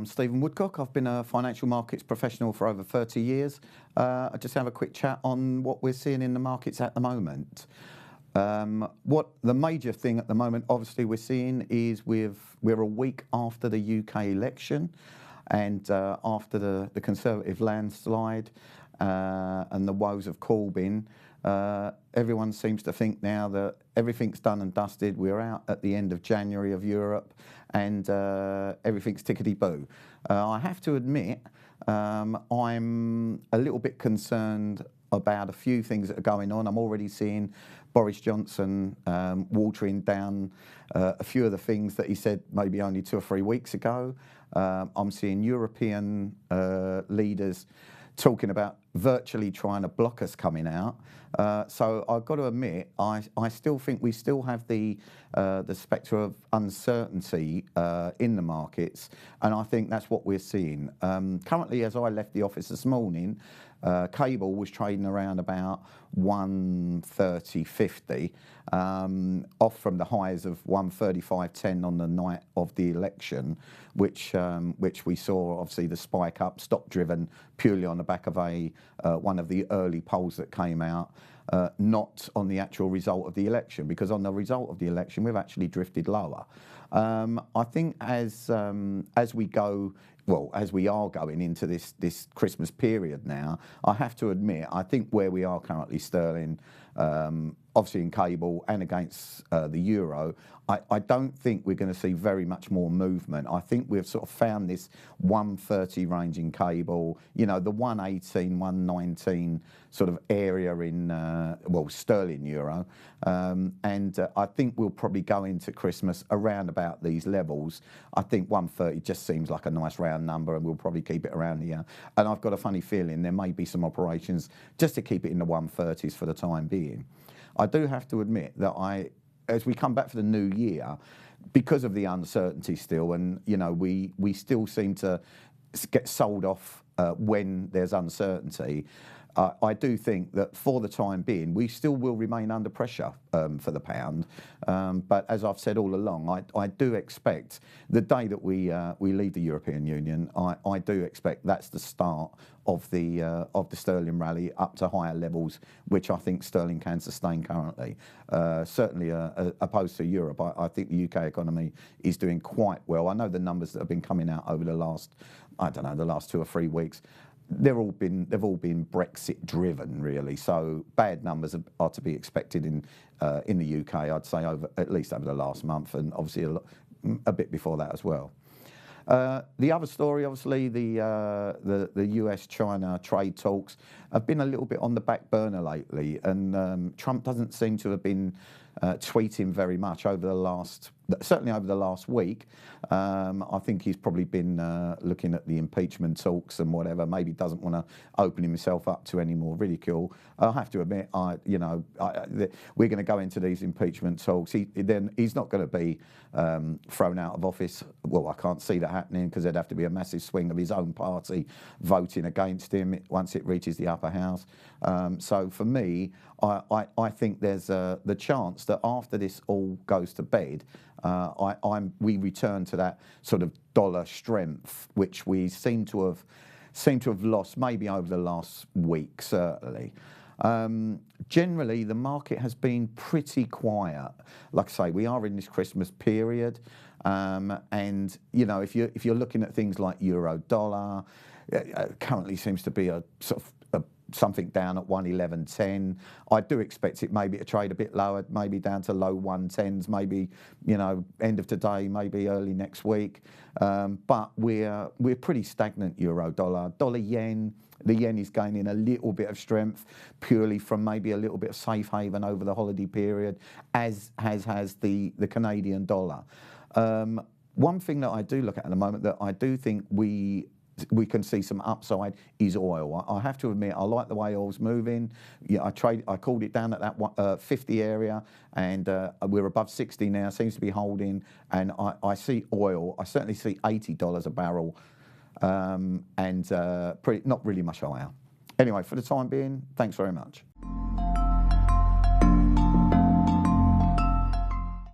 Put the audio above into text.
Stephen Woodcock. I've been a financial markets professional for over 30 years. I just have a quick chat on what we're seeing in the markets at the moment. What the major thing at the moment, obviously, we're seeing is we're a week after the UK election, and after the Conservative landslide and the woes of Corbyn. Everyone seems to think now that everything's done and dusted. We're out at the end of January of Europe, and everything's tickety-boo. I have to admit, I'm a little bit concerned about a few things that are going on. I'm already seeing Boris Johnson watering down a few of the things that he said maybe only 2 or 3 weeks ago. I'm seeing European leaders talking about virtually trying to block us coming out. So I've got to admit, I still think we still have the spectre of uncertainty in the markets, and I think that's what we're seeing. Currently, as I left the office this morning, cable was trading around about 130.50, off from the highs of 135.10 on the night of the election, which we saw obviously the spike up, stock driven purely on the back of one of the early polls that came out, not on the actual result of the election, because on the result of the election we've actually drifted lower. I think as we go. Well, as we are going into this Christmas period now, I have to admit, I think where we are currently sterling, obviously in cable and against the euro, I don't think we're going to see very much more movement. I think we've sort of found this 130 range in cable, you know, the 118, 119 sort of area in, well, sterling euro. And I think we'll probably go into Christmas around about these levels. I think 130 just seems like a nice round number, and we'll probably keep it around here. And I've got a funny feeling there may be some operations just to keep it in the 130s for the time being. I do have to admit that as we come back for the new year, because of the uncertainty still, and you know, we still seem to get sold off when there's uncertainty. I do think that for the time being, we still will remain under pressure for the pound. But as I've said all along, I do expect the day that we leave the European Union, I do expect that's the start of the sterling rally up to higher levels, which I think sterling can sustain currently. Certainly, opposed to Europe, I think the UK economy is doing quite well. I know the numbers that have been coming out over the last, I don't know, the last 2 or 3 weeks. They've all been Brexit driven, really. So bad numbers are to be expected in the UK. I'd say at least over the last month, and obviously a bit before that as well. The other story, obviously, the US-China trade talks have been a little bit on the back burner lately, and Trump doesn't seem to have been tweeting very much certainly over the last week. I think he's probably been looking at the impeachment talks and whatever. Maybe doesn't want to open himself up to any more ridicule. I have to admit, we're going to go into these impeachment talks. He's not going to be thrown out of office. Well, I can't see that happening, because there'd have to be a massive swing of his own party voting against him once it reaches the upper house. So for me, I think there's the chance that after this all goes to bed, we return to that sort of dollar strength, which we seem to have lost maybe over the last week, certainly. Generally, the market has been pretty quiet. Like I say, we are in this Christmas period, and you know, if you're looking at things like euro dollar, currently seems to be a sort of something down at 111.10. I do expect it maybe to trade a bit lower, maybe down to low 110s, maybe, you know, end of today, maybe early next week. But we're pretty stagnant euro dollar. Dollar yen, the yen is gaining a little bit of strength purely from maybe a little bit of safe haven over the holiday period, as has the Canadian dollar. One thing that I do look at the moment that I do think we can see some upside is oil. I have to admit, I like the way oil's moving. Yeah, I called it down at that 50 area, and we're above 60 now. Seems to be holding, and I see oil. I certainly see $80 a barrel, and not really much higher. Anyway, for the time being, thanks very much.